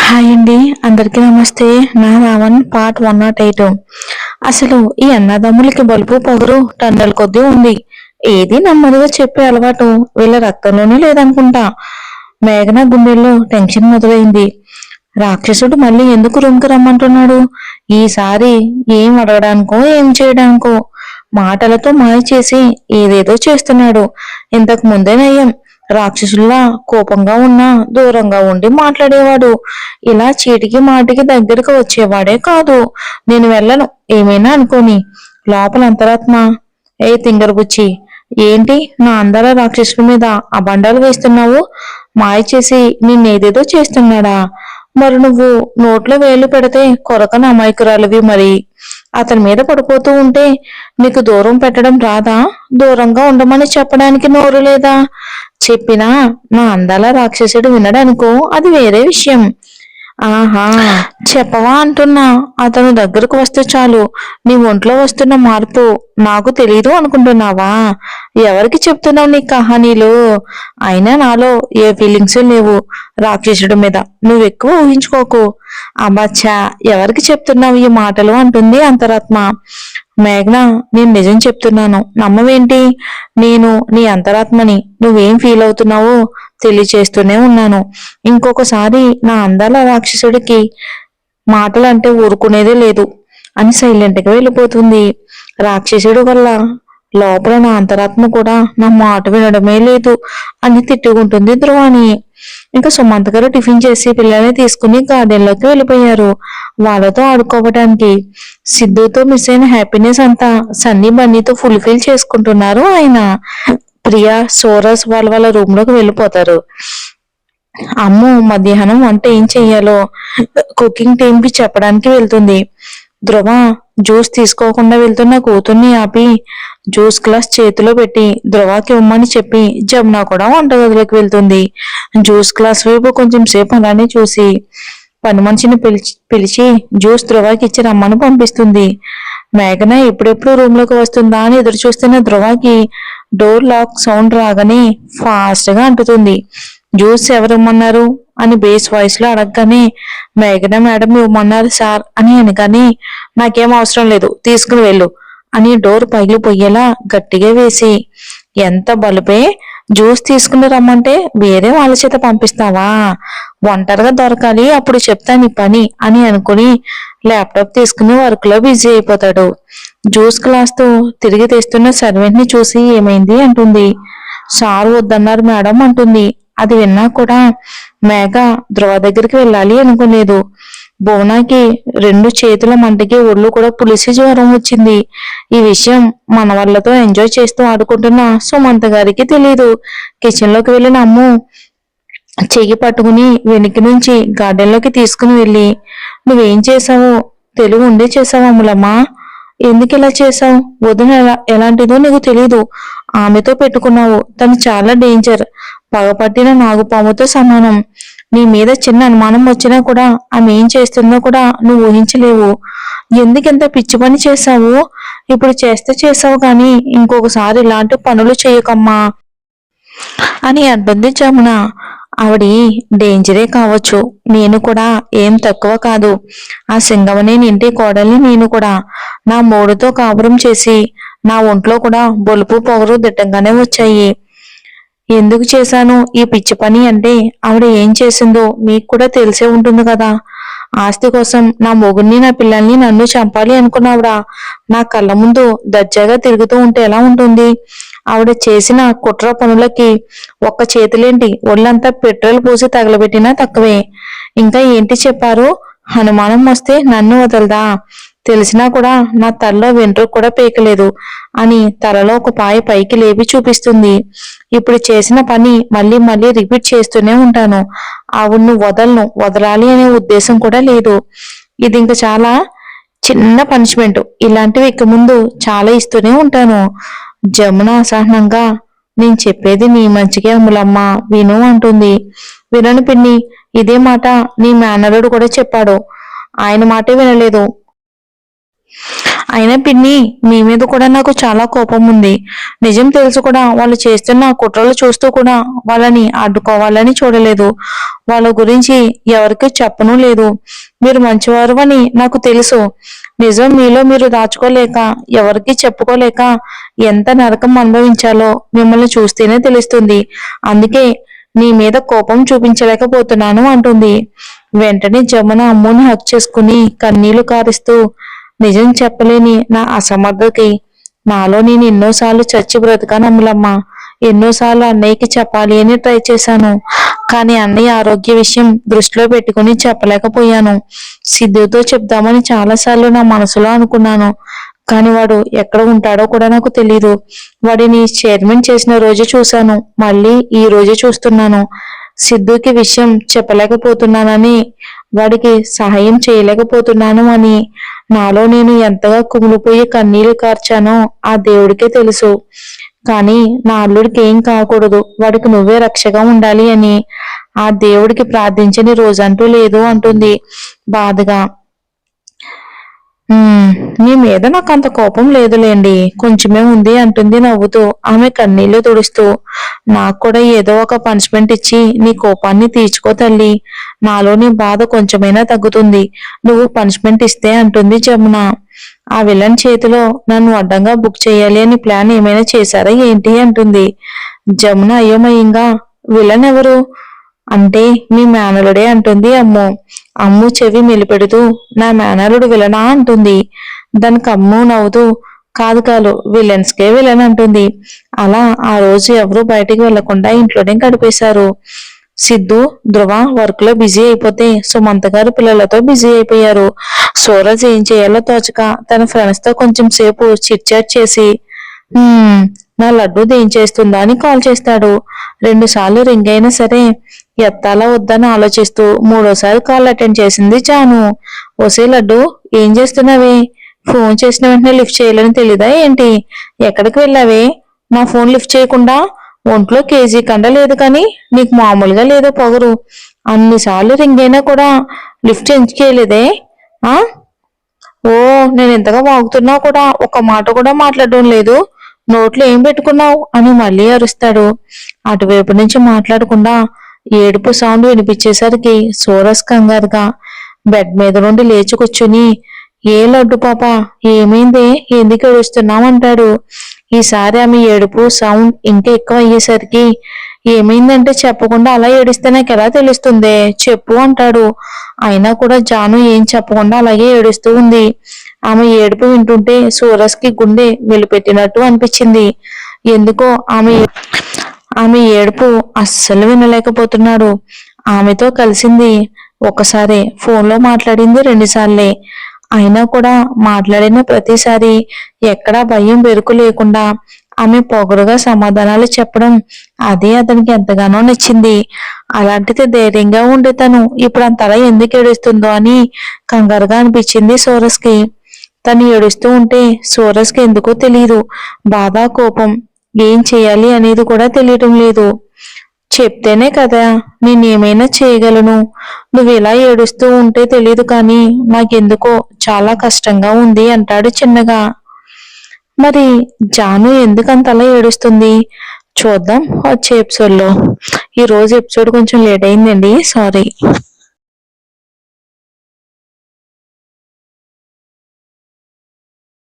Hi అండి, అందరికీ నమస్తే. నా రావణ్ పార్ట్ 108. అసలు ఈ అన్నదమ్ములకి బలుపు పొగరు టన్నుల కొద్దీ ఉంది. ఏది నెమ్మదిగా చెప్పే అలవాటు వీళ్ళ రక్తంలోనే లేదనుకుంటా. మేఘన గుండెల్లో టెన్షన్ మొదలైంది. రాక్షసుడు మళ్ళీ ఎందుకు రూమ్కి రమ్మంటున్నాడు? ఈసారి ఏం అడగడానికో ఏం చేయడానికో మాటలతో మాయ చేసి ఏదేదో చేస్తున్నాడు. ఇంతకు ముందే నయ్యం, రాక్షసుల్లా కోపంగా ఉన్నా దూరంగా ఉండి మాట్లాడేవాడు. ఇలా చీటికి మాటికి దగ్గరకు వచ్చేవాడే కాదు. నేను వెళ్ళను, ఏమైనా అనుకోని. లోపల అంతరాత్మ, ఏ తింగరబుచ్చి, ఏంటి నా అందాల రాక్షసుల మీద అబండాలు వేస్తున్నావు? మాయ చేసి నిన్నేదేదో చేస్తున్నాడా? మరి నువ్వు నోట్లో వేలు పెడితే కొరకని అమాయకురాలివి. మరి అతని మీద పడిపోతూ ఉంటే నీకు దూరం పెట్టడం రాదా? దూరంగా ఉండమని చెప్పడానికి నోరు లేదా? చెప్పినా నా అందాల రాక్షసుడు వినడనుకో, అది వేరే విషయం. ఆహా, చెప్పవా అంటున్నా. అతను దగ్గరకు వస్తే చాలు నీ ఒంట్లో వస్తున్న మార్పు నాకు తెలీదు అనుకుంటున్నావా? ఎవరికి చెప్తున్నావు నీ కహానీలు? అయినా నాలో ఏ ఫీలింగ్స్ లేవు రాక్షసుడి మీద. నువ్వెక్కువ ఊహించుకోకు. అబ్బచ్చా, ఎవరికి చెప్తున్నావు ఈ మాటలు అంటుంది అంతరాత్మ. మేఘ్నా, నేను నిజం చెప్తున్నాను, నమ్మవేంటి? నేను నీ అంతరాత్మని. నువ్వేం ఫీల్ అవుతున్నావో తెలియచేస్తూనే ఉన్నాను. ఇంకొకసారి నా అందాల రాక్షసుడికి మాటలంటే ఊరుకునేదే లేదు అని సైలెంట్గా వెళ్ళిపోతుంది. రాక్షసుడి వల్ల లోపల నా అంతరాత్మ కూడా నా మాట వినడమే లేదు అని తిట్టుకుంటుంది ధ్రువాని. ఇంకా సుమంత్ గారు టిఫిన్ చేసి పిల్లల్ని తీసుకుని గార్డెన్లోకి వెళ్ళిపోయారు వాళ్ళతో ఆడుకోవడానికి. సిద్ధుతో మిస్ అయిన హ్యాపీనెస్ అంతా సన్నీ బన్నీతో ఫుల్ఫిల్ చేసుకుంటున్నారు ఆయన. ప్రియా సోరస్ వాళ్ళ రూమ్ లోకి వెళ్ళిపోతారు. అమ్ము మధ్యాహ్నం వంట ఏం చెయ్యాలో కుకింగ్ టీమ్ కి చెప్పడానికి వెళ్తుంది. ధ్రువ జ్యూస్ తీసుకోకుండా వెళ్తున్న కూతుర్ని ఆపి జ్యూస్ గ్లాస్ చేతిలో పెట్టి ధ్రువకి ఇవ్వమని చెప్పి జమున కూడా వంటగదిలోకి వెళ్తుంది. జ్యూస్ గ్లాస్ వైపు కొంచెం సేపు అలానే చూసి పని మనిషిని పిలిచి జ్యూస్ ధ్రువకి ఇచ్చి రమ్మని పంపిస్తుంది. మేఘన ఎప్పుడెప్పుడు రూమ్ లోకి వస్తుందా అని ఎదురు చూస్తున్న ధ్రువకి డోర్ లాక్ సౌండ్ రాగానే ఫాస్ట్ గా అంటుతుంది. జ్యూస్ ఎవరిమ్మన్నారు అని బేస్ వాయిస్ లో అడగగానే మేఘన మేడం ఇవ్వమన్నారు సార్ అని అనగానే నాకేం అవసరం లేదు, తీసుకుని వెళ్ళు అని డోర్ పగిలిపోయేలా గట్టిగా వేసి, ఎంత బలుపే, జ్యూస్ తీసుకుని రమ్మంటే వేరే వాళ్ళ చేత పంపిస్తావా? ఒంటరిగా దొరకాలి, అప్పుడు చెప్తా నీ పని అని అనుకుని ల్యాప్టాప్ తీసుకుని వర్క్ లో బిజీ అయిపోతాడు. జ్యూస్ గ్లాస్ తో తిరిగి తెస్తున్న సర్వెంట్ ని చూసి ఏమైంది అంటుంది. సార్ వద్దన్నారు మేడం అంటుంది. అది విన్నా కూడా మేఘ ధ్రువ దగ్గరికి వెళ్ళాలి అనుకోలేదు. భువనాకి 2 చేతుల మంటకి ఒళ్ళు కూడా పులిసి జ్వరం వచ్చింది. ఈ విషయం మన వాళ్ళతో ఎంజాయ్ చేస్తూ ఆడుకుంటున్న సుమంత గారికి తెలీదు. కిచెన్ లోకి వెళ్ళిన అమ్ము చెయ్యి పట్టుకుని వెనక్కి నుంచి గార్డెన్ లోకి తీసుకుని వెళ్ళి, నువ్వేం చేసావో తెలివి ఉండే చేసావు అమ్ములమ్మా. ఎందుకు ఇలా చేసావు? వదిన ఎలాంటిదో నీకు తెలీదు. ఆమెతో పెట్టుకున్నావు. తను చాలా డేంజర్, పగపట్టిన నాగుపాముతో సమానం. నీ మీద చిన్న అనుమానం వచ్చినా కూడా ఆమె ఏం చేస్తుందో కూడా నువ్వు ఊహించలేవు. ఎందుకెంత పిచ్చి పని చేశావు? ఇప్పుడు చేస్తే చేసావు కానీ ఇంకొకసారి ఇలాంటి పనులు చేయకమ్మా అని అంటుంది జమున. ఆవిడి డేంజరే కావచ్చు, నేను కూడా ఏం తక్కువ కాదు. ఆ సింగమనే ఇంటి కోడల్ని నేను కూడా. నా మూడుతో కాపురం చేసి నా ఒంట్లో కూడా బొలుపు పొగరు దిట్టంగానే వచ్చాయి. ఎందుకు చేశాను ఈ పిచ్చి పని అంటే ఆవిడ ఏం చేసిందో మీకు కూడా తెలిసే ఉంటుంది కదా. ఆస్తి కోసం నా మొగుడిని నా పిల్లల్ని నన్ను చంపాలి అనుకున్నావురా. నా కళ్ళ ముందు దర్జాగా తిరుగుతూ ఉంటే ఎలా ఉంటుంది? ఆవిడ చేసిన కుట్ర పనులకి ఒక్క చేతులేంటి, ఒళ్ళంతా పెట్రోల్ పోసి తగలబెట్టినా తక్కువే. ఇంకా ఏంటి చెప్పారు? అనుమానం వస్తే నన్ను వదలదా? తెలిసినా కూడా నా తలలో వెంట్రుక కూడా పీకలేదు అని తలలో ఒక పాయ పైకి లేపి చూపిస్తుంది. ఇప్పుడు చేసిన పని మళ్ళీ మళ్ళీ రిపీట్ చేస్తూనే ఉంటాను. ఆవిడ్ను వదలాలి అనే ఉద్దేశం కూడా లేదు. ఇది ఇంకా చాలా చిన్న పనిష్మెంట్. ఇలాంటివి ఇక ముందు చాలా ఇస్తూనే ఉంటాను. జమున అసహనంగా, నేను చెప్పేది నీ మంచికే అమ్ములమ్మ, విను అంటుంది. వినను పిన్ని, ఇదే మాట నీ మేనరుడు కూడా చెప్పాడు. ఆయన మాటే వినలేదు. అయినా పిన్ని, మీ మీద కూడా నాకు చాలా కోపం ఉంది. నిజం తెలుసు కూడా వాళ్ళు చేస్తున్న కుట్రలు చూస్తూ కూడా వాళ్ళని అడ్డుకోవాలని చూడలేదు. వాళ్ళ గురించి ఎవరికి చెప్పను లేదు. మీరు మంచివారు అని నాకు తెలుసు. నిజం మీలో మీరు దాచుకోలేక, ఎవరికి చెప్పుకోలేక ఎంత నరకం అనుభవించాలో మిమ్మల్ని చూస్తేనే తెలుస్తుంది. అందుకే నీ మీద కోపం చూపించలేకపోతున్నాను అంటుంది. వెంటనే జమున అమ్ముని హక్ చేసుకుని కన్నీళ్లు కారుస్తూ, నిజం చెప్పలేని నా అసమర్థతకి నాలో నేను ఎన్నోసార్లు చచ్చి బ్రతికాను అమ్ములమ్మ. ఎన్నోసార్లు అన్నయ్యకి చెప్పాలి అని ట్రై చేశాను. కానీ అన్నయ్య ఆరోగ్య విషయం దృష్టిలో పెట్టుకుని చెప్పలేకపోయాను. సిద్ధుతో చెప్దామని చాలాసార్లు నా మనసులో అనుకున్నాను. కానీ వాడు ఎక్కడ ఉంటాడో కూడా నాకు తెలీదు. వాడిని చైర్మన్ చేసిన రోజు చూశాను, మళ్ళీ ఈ రోజు చూస్తున్నాను. సిద్ధుకి విషయం చెప్పలేకపోతున్నానని, వాడికి సహాయం చేయలేకపోతున్నాను అని నాలో నేను ఎంతగా కుమిలిపోయి కన్నీళ్లు కార్చానో ఆ దేవుడికే తెలుసు. కానీ నా అల్లుడికి ఏం కాకూడదు, వాడికి నువ్వే రక్షగా ఉండాలి అని ఆ దేవుడికి ప్రార్థించని రోజంటూ లేదు అంటుంది బాధగా. మీ మీద నాకు అంత కోపం లేదులేండి, కొంచెమే ఉంది అంటుంది నవ్వుతూ, ఆమె కన్నీళ్లు తుడుస్తూ. నాకు కూడా ఏదో ఒక పనిష్మెంట్ ఇచ్చి నీ కోపాన్ని తీర్చుకో తల్లి. నాలో నీ బాధ కొంచెమైనా తగ్గుతుంది నువ్వు పనిష్మెంట్ ఇస్తే అంటుంది జమున. ఆ విలన్ చేతిలో నన్ను అడ్డంగా బుక్ చేయాలి అని ప్లాన్ ఏమైనా చేశారా ఏంటి అంటుంది జమున అయోమయంగా. విలన్ ఎవరు అంటే మీ మేనలుడే అంటుంది అమ్ము. అమ్ము చెవి మెలిపెడుతూ, నా మేనలుడు విలనా అంటుంది. దానికి అమ్ము నవ్వుతూ, కాదు కాదు, విలన్స్కే విలన్ అంటుంది. అలా ఆ రోజు ఎవరూ బయటికి వెళ్లకుండా ఇంట్లోనే గడిపేశారు. సిద్ధు, ధ్రువ వర్క్ లో బిజీ అయిపోతే సుమంత గారు పిల్లలతో బిజీ అయిపోయారు. సూరజ్ ఏం చేయాలో తోచక తన ఫ్రెండ్స్ తో కొంచెం సేపు చిట్ చాట్ చేసి, నా లడ్డు దేం చేస్తుందా అని కాల్ చేస్తాడు. 2 సార్లు రింగ్ అయినా సరే ఎత్తాలా వద్దని ఆలోచిస్తూ 3వసారి కాల్ అటెండ్ చేసింది జాను. ఓసే లడ్డు, ఏం చేస్తున్నావే? ఫోన్ చేసిన వెంటనే లిఫ్ట్ చేయాలని తెలీదా ఏంటి? ఎక్కడికి వెళ్ళావే? నా ఫోన్ లిఫ్ట్ చేయకుండా? ఒంట్లో కేజీ కండ లేదు కానీ నీకు మామూలుగా లేదో పొగరు. అన్నిసార్లు రింగ్ అయినా కూడా లిఫ్ట్ ఎందుకు చేయలేదే? ఆ ఓ, నేను ఎంతగా వాగుతున్నా కూడా ఒక మాట కూడా మాట్లాడడం లేదు. నోట్లో ఏం పెట్టుకున్నావు అని మళ్ళీ అరుస్తాడు. అటువైపు నుంచి మాట్లాడకుండా ఏడుపు సౌండ్ వినిపించేసరికి సూరజ్ కంగారుగా బెడ్ మీద నుండి లేచి కూర్చుని, ఏ లడ్డు పాప, ఏమైందే, ఎందుకు ఏడుస్తున్నామంటాడు. ఈసారి ఆమె ఏడుపు సౌండ్ ఇంకా ఎక్కువ అయ్యేసరికి, ఏమైందంటే చెప్పకుండా అలా ఏడిస్తే నాకు ఎలా తెలుస్తుందే, చెప్పు అంటాడు. అయినా కూడా జాను ఏం చెప్పకుండా అలాగే ఏడుస్తూ ఉంది. ఆమె ఏడుపు వింటుంటే సూరజ్ కి గుండె వెలిపెట్టినట్టు అనిపించింది. ఎందుకో ఆమె ఏడుపు అస్సలు వినలేకపోతున్నాడు. ఆమెతో కలిసింది ఒకసారి, ఫోన్లో మాట్లాడింది 2 సార్లే. అయినా కూడా మాట్లాడిన ప్రతిసారి ఎక్కడా భయం బెరుకు లేకుండా ఆమె పొగరుగా సమాధానాలు చెప్పడం, అదే అతనికి ఎంతగానో నచ్చింది. అలాంటిది ధైర్యంగా ఉండే తను ఇప్పుడు అంతలా ఎందుకు ఏడుస్తుందో అని కంగారుగా అనిపించింది సూరజ్కి. తను ఏడుస్తూ ఉంటే సూరజ్కి ఎందుకో తెలియదు, బాధ, కోపం, ఏం చేయాలి అనేది కూడా తెలియటం లేదు. చెప్తేనే కదా నేనేమైనా చేయగలను. నువ్వు ఇలా ఏడుస్తూ ఉంటే తెలీదు కానీ నాకెందుకో చాలా కష్టంగా ఉంది అంటాడు చిన్నగా. మరి జాను ఎందుకంతలా ఏడుస్తుంది చూద్దాం వచ్చే ఎపిసోడ్లో. ఈ రోజు ఎపిసోడ్ కొంచెం లేట్ అయిందండి, సారీ.